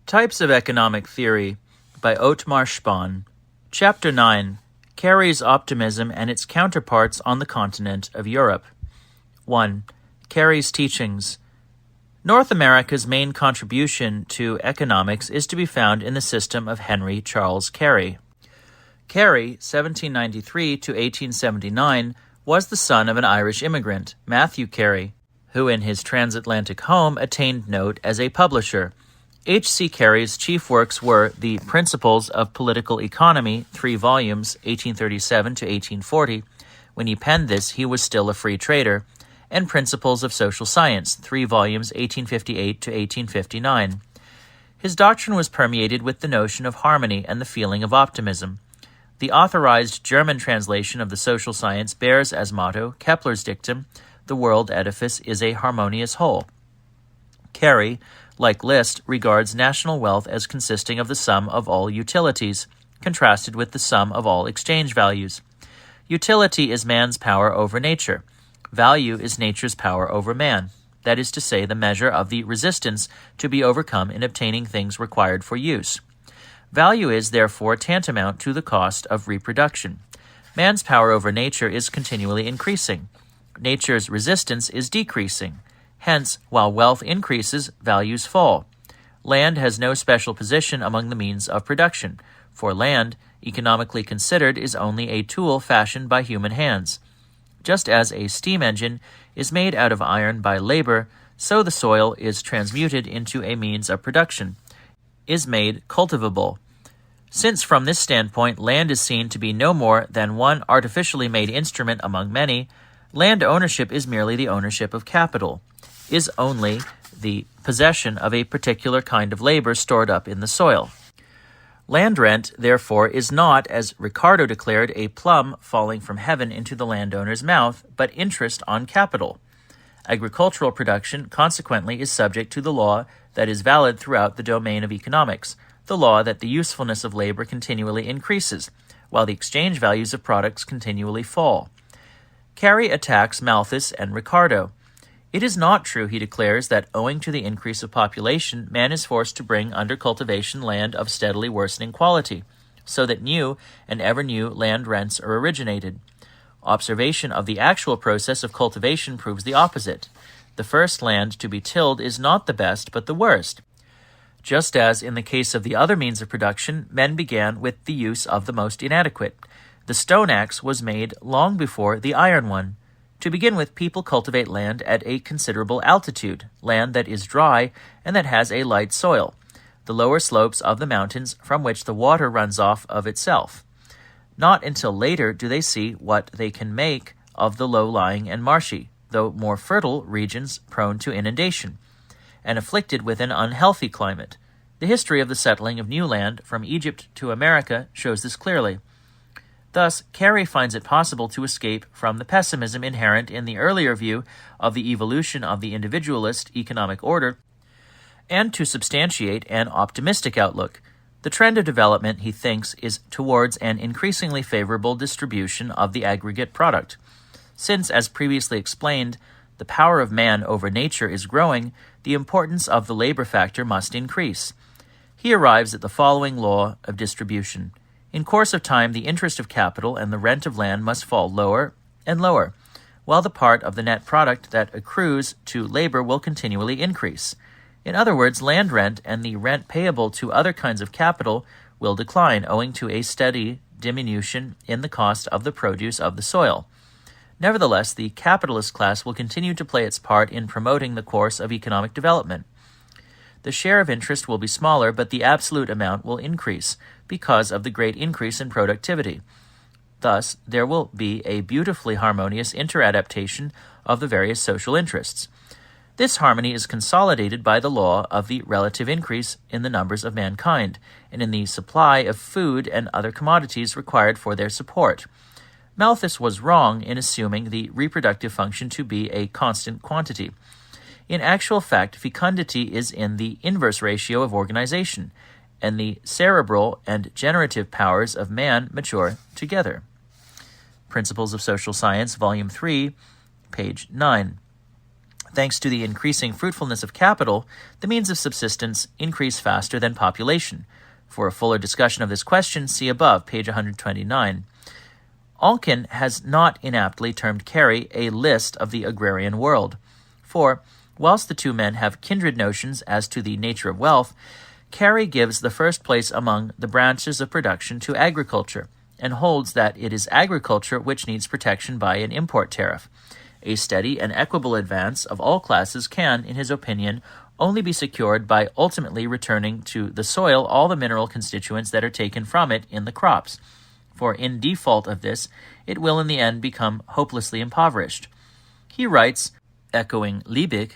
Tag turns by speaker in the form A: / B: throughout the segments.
A: Types of Economic Theory by Othmar Spann. Chapter 9. Carey's Optimism and its Counterparts on the Continent of Europe. 1. Carey's Teachings. North America's main contribution to economics is to be found in the system of Henry Charles Carey. Carey, 1793 to 1879, was the son of an Irish immigrant, Matthew Carey, who in his transatlantic home attained note as a publisher. H.C. Carey's chief works were The Principles of Political Economy, 3 volumes, 1837 to 1840. When he penned this, he was still a free trader, and Principles of Social Science, 3 volumes, 1858 to 1859. His doctrine was permeated with the notion of harmony and the feeling of optimism. The authorized German translation of the social science bears as motto Kepler's dictum, "The world edifice is a harmonious whole." Carey, like Liszt, regards national wealth as consisting of the sum of all utilities, contrasted with the sum of all exchange values. Utility is man's power over nature. Value is nature's power over man, that is to say, the measure of the resistance to be overcome in obtaining things required for use. Value is, therefore, tantamount to the cost of reproduction. Man's power over nature is continually increasing. Nature's resistance is decreasing. Hence, while wealth increases, values fall. Land has no special position among the means of production, for land, economically considered, is only a tool fashioned by human hands. Just as a steam engine is made out of iron by labor, so the soil is transmuted into a means of production, is made cultivable. Since from this standpoint land is seen to be no more than one artificially made instrument among many, land ownership is merely the ownership of capital, is only the possession of a particular kind of labor stored up in the soil. Land rent, therefore, is not, as Ricardo declared, a plum falling from heaven into the landowner's mouth, but interest on capital. Agricultural production, consequently, is subject to the law that is valid throughout the domain of economics, the law that the usefulness of labor continually increases, while the exchange values of products continually fall. Carey attacks Malthus and Ricardo. It is not true, he declares, that owing to the increase of population, man is forced to bring under cultivation land of steadily worsening quality, so that new and ever new land rents are originated. Observation of the actual process of cultivation proves the opposite. The first land to be tilled is not the best, but the worst. Just as in the case of the other means of production, men began with the use of the most inadequate. The stone axe was made long before the iron one. To begin with, people cultivate land at a considerable altitude, land that is dry and that has a light soil, the lower slopes of the mountains from which the water runs off of itself. Not until later do they see what they can make of the low-lying and marshy, though more fertile regions prone to inundation, and afflicted with an unhealthy climate. The history of the settling of new land from Egypt to America shows this clearly. Thus, Carey finds it possible to escape from the pessimism inherent in the earlier view of the evolution of the individualist economic order and to substantiate an optimistic outlook. The trend of development, he thinks, is towards an increasingly favorable distribution of the aggregate product. Since, as previously explained, the power of man over nature is growing, the importance of the labor factor must increase. He arrives at the following law of distribution. In course of time, the interest of capital and the rent of land must fall lower and lower, while the part of the net product that accrues to labor will continually increase. In other words, land rent and the rent payable to other kinds of capital will decline, owing to a steady diminution in the cost of the produce of the soil. Nevertheless, the capitalist class will continue to play its part in promoting the course of economic development. The share of interest will be smaller, but the absolute amount will increase because of the great increase in productivity. Thus, there will be a beautifully harmonious interadaptation of the various social interests. This harmony is consolidated by the law of the relative increase in the numbers of mankind and in the supply of food and other commodities required for their support. Malthus was wrong in assuming the reproductive function to be a constant quantity. In actual fact, fecundity is in the inverse ratio of organization, and the cerebral and generative powers of man mature together. Principles of Social Science, Volume 3, page 9. Thanks to the increasing fruitfulness of capital, the means of subsistence increase faster than population. For a fuller discussion of this question, see above, page 129. Alkin has not inaptly termed Carey a list of the agrarian world. For, whilst the two men have kindred notions as to the nature of wealth, Carey gives the first place among the branches of production to agriculture, and holds that it is agriculture which needs protection by an import tariff. A steady and equable advance of all classes can, in his opinion, only be secured by ultimately returning to the soil all the mineral constituents that are taken from it in the crops, for in default of this, it will in the end become hopelessly impoverished. He writes, echoing Liebig,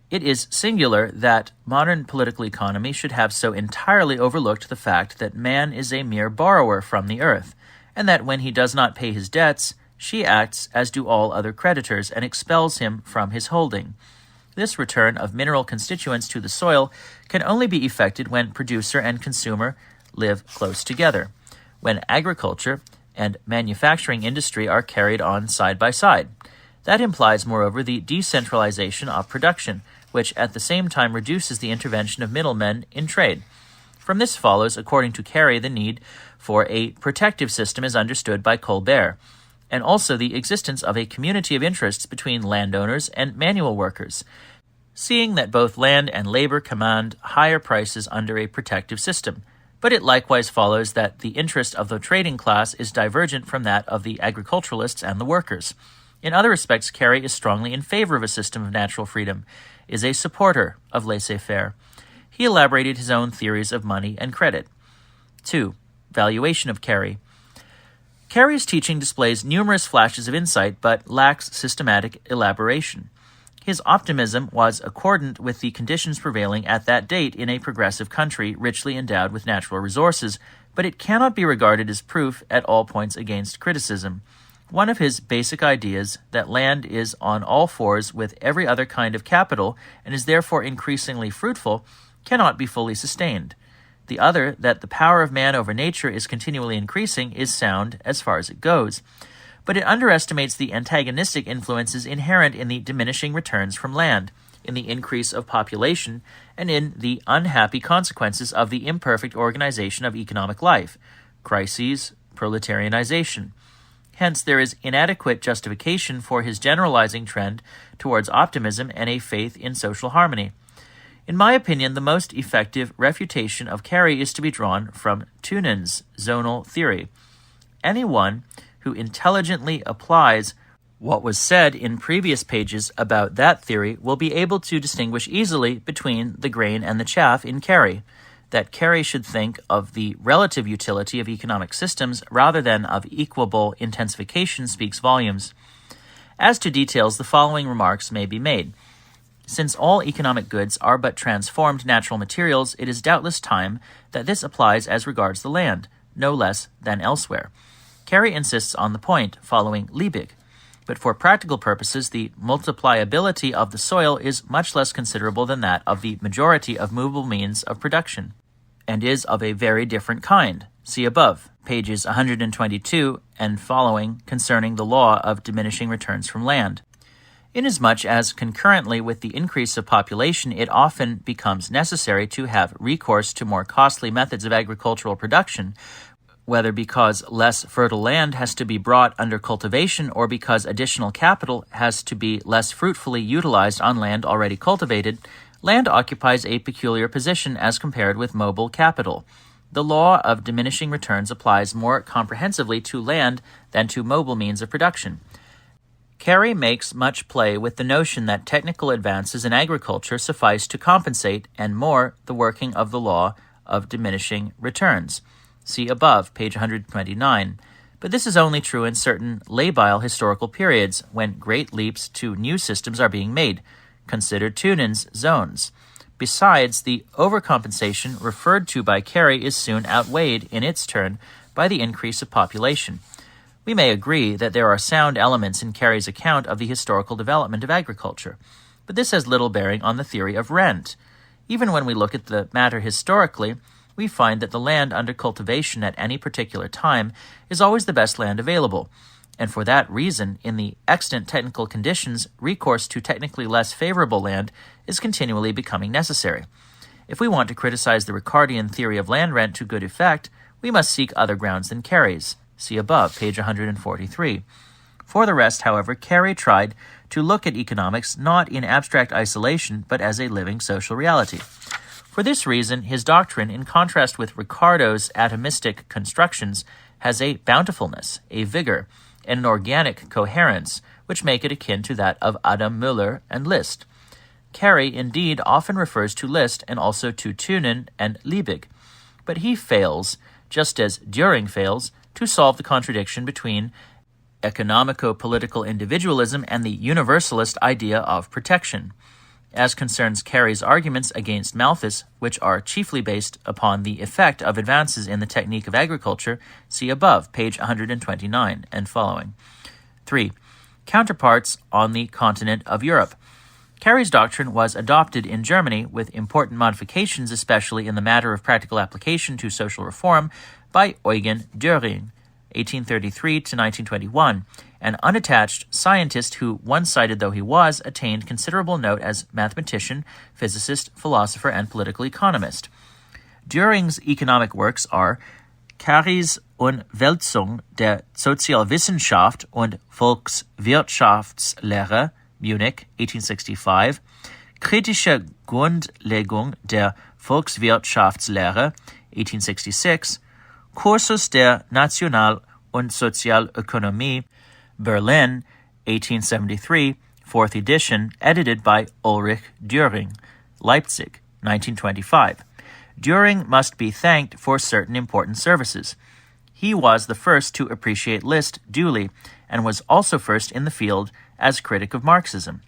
A: "It is singular that modern political economy should have so entirely overlooked the fact that man is a mere borrower from the earth, and that when he does not pay his debts, she acts as do all other creditors and expels him from his holding. This return of mineral constituents to the soil can only be effected when producer and consumer live close together, when agriculture and manufacturing industry are carried on side by side. That implies, moreover, the decentralization of production, which at the same time reduces the intervention of middlemen in trade. From this follows, according to Carey, the need for a protective system as understood by Colbert, and also the existence of a community of interests between landowners and manual workers, seeing that both land and labor command higher prices under a protective system. But it likewise follows that the interest of the trading class is divergent from that of the agriculturalists and the workers. In other respects, Carey is strongly in favor of a system of natural freedom, is a supporter of laissez-faire. He elaborated his own theories of money and credit. 2. Valuation of Carey. Carey's teaching displays numerous flashes of insight, but lacks systematic elaboration. His optimism was accordant with the conditions prevailing at that date in a progressive country richly endowed with natural resources, but it cannot be regarded as proof at all points against criticism. One of his basic ideas, that land is on all fours with every other kind of capital and is therefore increasingly fruitful, cannot be fully sustained. The other, that the power of man over nature is continually increasing, is sound as far as it goes, but it underestimates the antagonistic influences inherent in the diminishing returns from land, in the increase of population, and in the unhappy consequences of the imperfect organization of economic life, crises, proletarianization. Hence, there is inadequate justification for his generalizing trend towards optimism and a faith in social harmony. In my opinion, the most effective refutation of Carey is to be drawn from Thunen's zonal theory. Anyone who intelligently applies what was said in previous pages about that theory will be able to distinguish easily between the grain and the chaff in Carey. That Carey should think of the relative utility of economic systems rather than of equable intensification speaks volumes. As to details, the following remarks may be made. Since all economic goods are but transformed natural materials, it is doubtless time that this applies as regards the land, no less than elsewhere. Carey insists on the point, following Liebig. But for practical purposes, the multipliability of the soil is much less considerable than that of the majority of movable means of production, and is of a very different kind. See above, pages 122 and following, concerning the law of diminishing returns from land. Inasmuch as concurrently with the increase of population, it often becomes necessary to have recourse to more costly methods of agricultural production, whether because less fertile land has to be brought under cultivation or because additional capital has to be less fruitfully utilized on land already cultivated, land occupies a peculiar position as compared with mobile capital. The law of diminishing returns applies more comprehensively to land than to mobile means of production. Carey makes much play with the notion that technical advances in agriculture suffice to compensate, and more, the working of the law of diminishing returns. See above, page 129. But this is only true in certain labile historical periods, when great leaps to new systems are being made. Consider Thunen's zones. Besides, the overcompensation referred to by Carey is soon outweighed in its turn by the increase of population. We may agree that there are sound elements in Carey's account of the historical development of agriculture, but this has little bearing on the theory of rent. Even when we look at the matter historically, we find that the land under cultivation at any particular time is always the best land available, and for that reason, in the extant technical conditions, recourse to technically less favorable land is continually becoming necessary. If we want to criticize the Ricardian theory of land rent to good effect, we must seek other grounds than Carey's. See above, page 143. For the rest, however, Carey tried to look at economics not in abstract isolation, but as a living social reality. For this reason, his doctrine, in contrast with Ricardo's atomistic constructions, has a bountifulness, a vigor, and an organic coherence, which make it akin to that of Adam Müller and Liszt. Carey, indeed, often refers to Liszt and also to Thünen and Liebig, but he fails, just as Düring fails, to solve the contradiction between economico-political individualism and the universalist idea of protection. As concerns Carey's arguments against Malthus, which are chiefly based upon the effect of advances in the technique of agriculture, see above, page 129 and following. 3. Counterparts on the continent of Europe. Carey's doctrine was adopted in Germany, with important modifications, especially in the matter of practical application to social reform, by Eugen Düring, 1833 to 1921, an unattached scientist who, one-sided though he was, attained considerable note as mathematician, physicist, philosopher, and political economist. Düring's economic works are Carey's Umwälzung der Sozialwissenschaft und Volkswirtschaftslehre, Munich, 1865, Kritische Grundlegung der Volkswirtschaftslehre, 1866, Cursus der National- und Sozialökonomie, Berlin, 1873, 4th edition, edited by Ulrich Düring, Leipzig, 1925. Düring must be thanked for certain important services. He was the first to appreciate Liszt duly, and was also first in the field as critic of Marxism.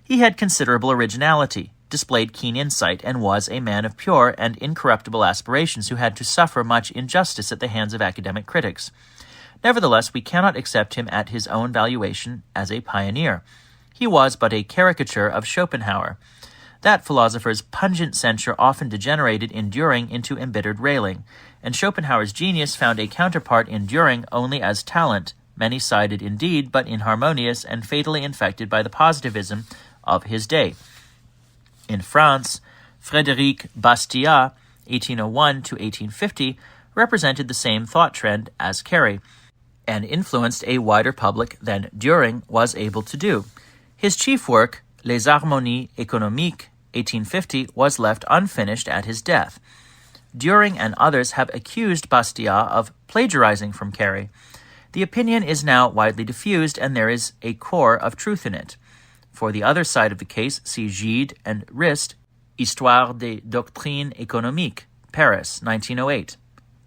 A: He had considerable originality, displayed keen insight, and was a man of pure and incorruptible aspirations who had to suffer much injustice at the hands of academic critics. Nevertheless, we cannot accept him at his own valuation as a pioneer. He was but a caricature of Schopenhauer. That philosopher's pungent censure often degenerated in Düring into embittered railing, and Schopenhauer's genius found a counterpart in Düring only as talent, many-sided indeed, but inharmonious and fatally infected by the positivism of his day. In France, Frédéric Bastiat, 1801 to 1850, represented the same thought trend as Carey, and influenced a wider public than Düring was able to do. His chief work, Les Harmonies économiques, 1850, was left unfinished at his death. Düring and others have accused Bastiat of plagiarizing from Carey. The opinion is now widely diffused, and there is a core of truth in it. For the other side of the case, see Gide and Rist, Histoire des doctrines économiques, Paris, 1908.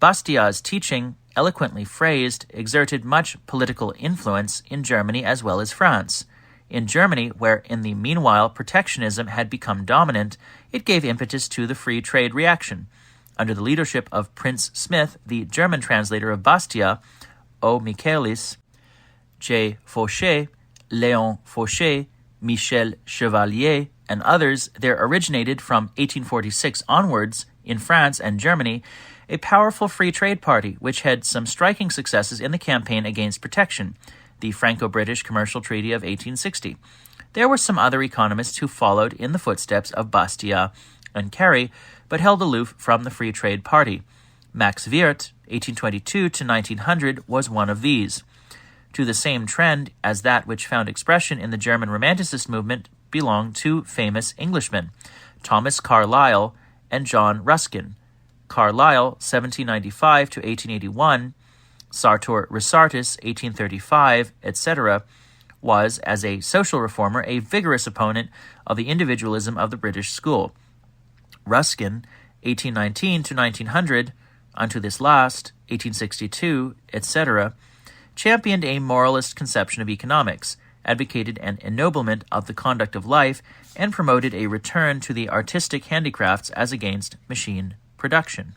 A: Bastiat's teaching, eloquently phrased, exerted much political influence in Germany as well as France. In Germany, where in the meanwhile protectionism had become dominant, it gave impetus to the free trade reaction. Under the leadership of Prince Smith, the German translator of Bastiat, O. Michaelis, J. Fauché, Léon Fauché, Michel Chevalier, and others, there originated from 1846 onwards, in France and Germany, a powerful free trade party which had some striking successes in the campaign against protection, the Franco-British Commercial Treaty of 1860. There were some other economists who followed in the footsteps of Bastiat and Carey, but held aloof from the Free Trade Party. Max Wirth, 1822 to 1900, was one of these. To the same trend as that which found expression in the German Romanticist movement belonged two famous Englishmen, Thomas Carlyle and John Ruskin. Carlyle, 1795 to 1881, Sartor Resartus, 1835, etc., was, as a social reformer, a vigorous opponent of the individualism of the British school. Ruskin, 1819 to 1900, unto this last, 1862, etc., championed a moralist conception of economics, advocated an ennoblement of the conduct of life, and promoted a return to the artistic handicrafts as against machine production.